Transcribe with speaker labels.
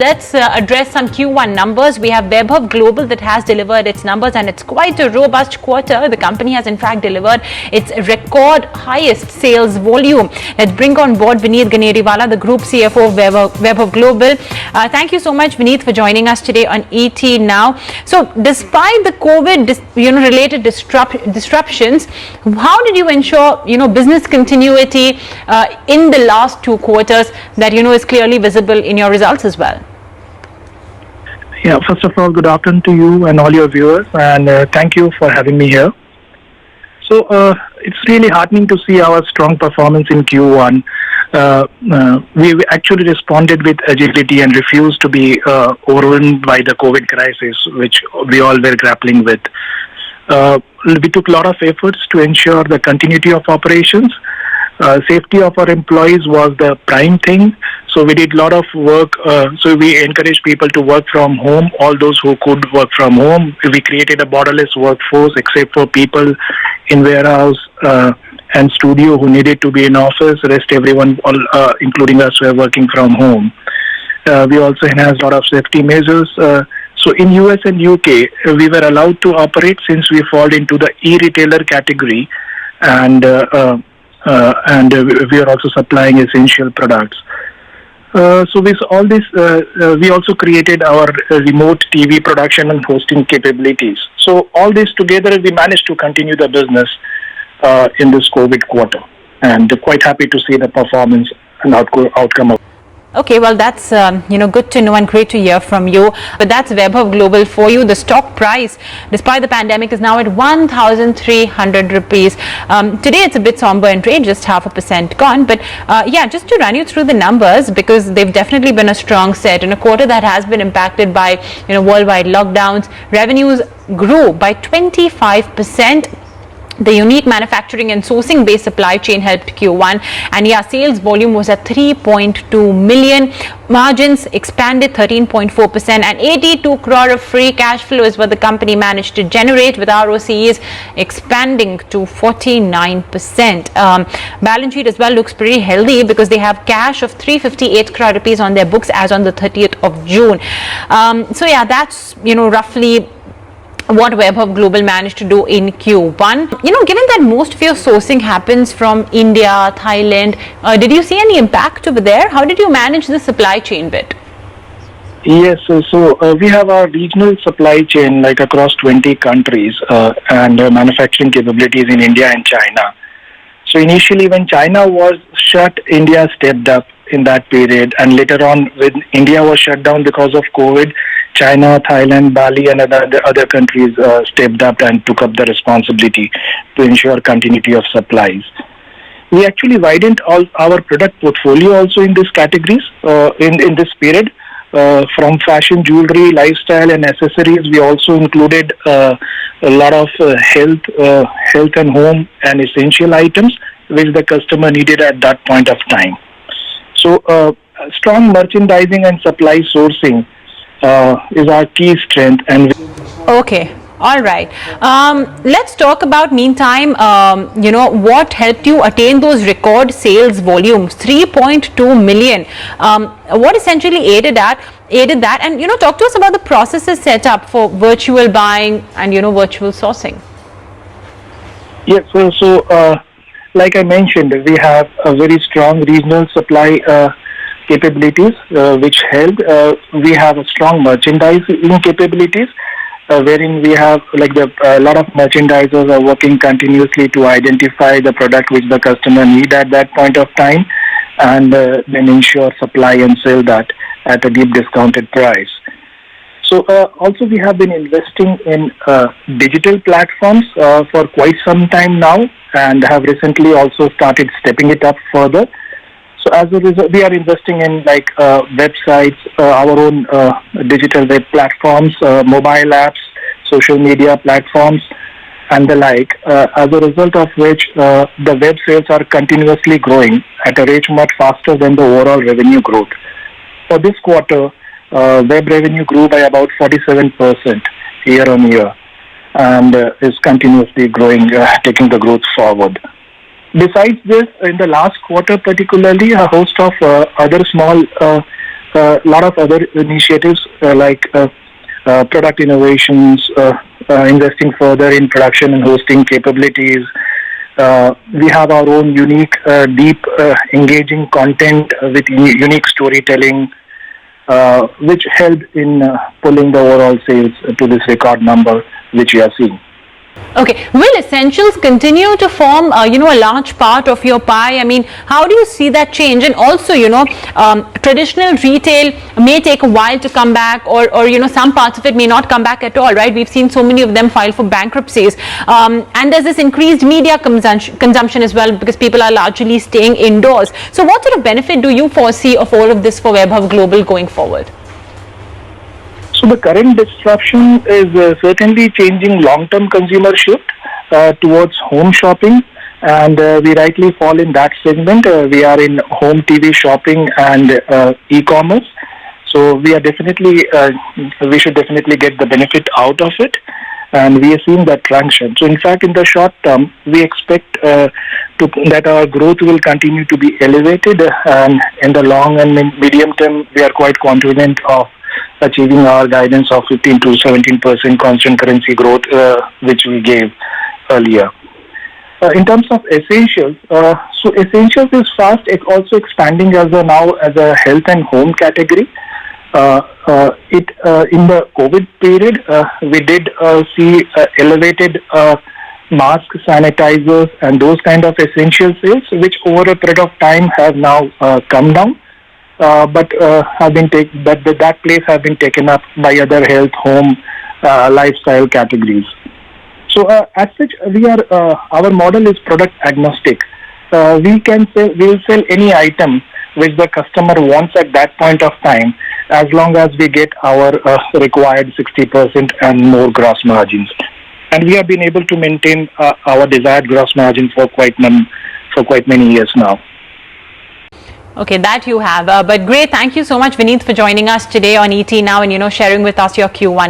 Speaker 1: Let's address some Q1 numbers. We have Vaibhav Global that has delivered its numbers, and it's quite a robust quarter. The company has in fact delivered its record highest sales volume. Let's bring on board Vineet Ganeriwala, the Group CFO of Vaibhav Global. Thank you so much, Vineet, for joining us today on ET Now. So, despite the COVID, related disruptions, how did you ensure, business continuity in the last two quarters that is clearly visible in your results as well?
Speaker 2: Yeah, first of all, good afternoon to you and all your viewers, and thank you for having me here. So it's really heartening to see our strong performance in Q1. We actually responded with agility and refused to be overwhelmed by the COVID crisis, which we all were grappling with. We took a lot of efforts to ensure the continuity of operations. Safety of our employees was the prime thing. So we did a lot of work. So we encouraged people to work from home, all those who could work from home. We created a borderless workforce except for people in warehouse and studio who needed to be in office. Rest everyone, including us, were working from home. We also enhanced a lot of safety measures. So in US and UK, we were allowed to operate since we fall into the e-retailer category, and we are also supplying essential products. So with all this, we also created our remote TV production and hosting capabilities. So all this together, we managed to continue the business in this COVID quarter, and quite happy to see the performance and outcome of.
Speaker 1: Okay, well, that's good to know and great to hear from you. But that's Vaibhav Global for you. The stock price, despite the pandemic, is now at 1,300 rupees. Today, it's a bit somber in trade, just 0.5% gone. But just to run you through the numbers, because they've definitely been a strong set in a quarter that has been impacted by worldwide lockdowns. Revenues grew by 25%. The unique manufacturing and sourcing based supply chain helped Q1, and sales volume was at 3.2 million. Margins expanded 13.4%, and 82 crore of free cash flow is what the company managed to generate, with ROCEs expanding to 49%. Balance sheet as well looks pretty healthy because they have cash of 358 crore rupees on their books as on the 30th of June. That's roughly what Vaibhav Global managed to do in Q1. Given that most of your sourcing happens from India, Thailand, did you see any impact over there? How did you manage the supply chain bit?
Speaker 2: Yes, so we have our regional supply chain like across 20 countries and manufacturing capabilities in India and China. So initially when China was shut, India stepped up in that period, and later on when India was shut down because of COVID, China, Thailand, Bali and other countries stepped up and took up the responsibility to ensure continuity of supplies. We actually widened all our product portfolio also in these categories in this period. From fashion, jewelry, lifestyle and accessories, we also included a lot of health and home and essential items which the customer needed at that point of time. So strong merchandising and supply sourcing is our key strength. And
Speaker 1: okay, all right. Let's talk about meantime, what helped you attain those record sales volumes, 3.2 million. What essentially aided that? And talk to us about the processes set up for virtual buying and virtual sourcing.
Speaker 2: Yes, so like I mentioned, we have a very strong regional supply capabilities which helped. We have a strong merchandising capabilities wherein we have a lot of merchandisers are working continuously to identify the product which the customer need at that point of time, and then ensure supply and sell that at a deep discounted price. So also we have been investing in digital platforms for quite some time now, and have recently also started stepping it up further. So as a result, we are investing in websites, our own digital web platforms, mobile apps, social media platforms, and the like. As a result of which, the web sales are continuously growing at a rate much faster than the overall revenue growth. For this quarter, web revenue grew by about 47% year on year, and is continuously growing, taking the growth forward. Besides this, in the last quarter particularly, a host of other small a lot of other initiatives like product innovations, investing further in production and hosting capabilities. We have our own unique, deep, engaging content with unique storytelling, which helped in pulling the overall sales to this record number which we are seeing.
Speaker 1: Okay, will essentials continue to form, a large part of your pie? I mean, how do you see that change? And also, traditional retail may take a while to come back, or some parts of it may not come back at all, right? We've seen so many of them file for bankruptcies. And there's this increased media consumption as well, because people are largely staying indoors. So what sort of benefit do you foresee of all of this for Vaibhav Global going forward?
Speaker 2: So the current disruption is certainly changing long-term consumer shift towards home shopping, and we rightly fall in that segment. We are in home TV shopping and e-commerce, so we are definitely we should definitely get the benefit out of it, and we are seeing that traction. So in fact, in the short term, we expect that our growth will continue to be elevated, and in the long and medium term, we are quite confident of achieving our guidance of 15 to 17% constant currency growth, which we gave earlier. In terms of essentials, so essentials is fast also expanding as a health and home category. In the COVID period, we did see elevated masks, sanitizers, and those kind of essential sales, which over a period of time have now come down. But that place have been taken up by other health, home, lifestyle categories. So as such, our model is product agnostic. We'll sell any item which the customer wants at that point of time, as long as we get our required 60% and more gross margins. And we have been able to maintain our desired gross margin for quite many years now.
Speaker 1: Okay, that you have. But great. Thank you so much, Vineet, for joining us today on ET Now and, sharing with us your Q1.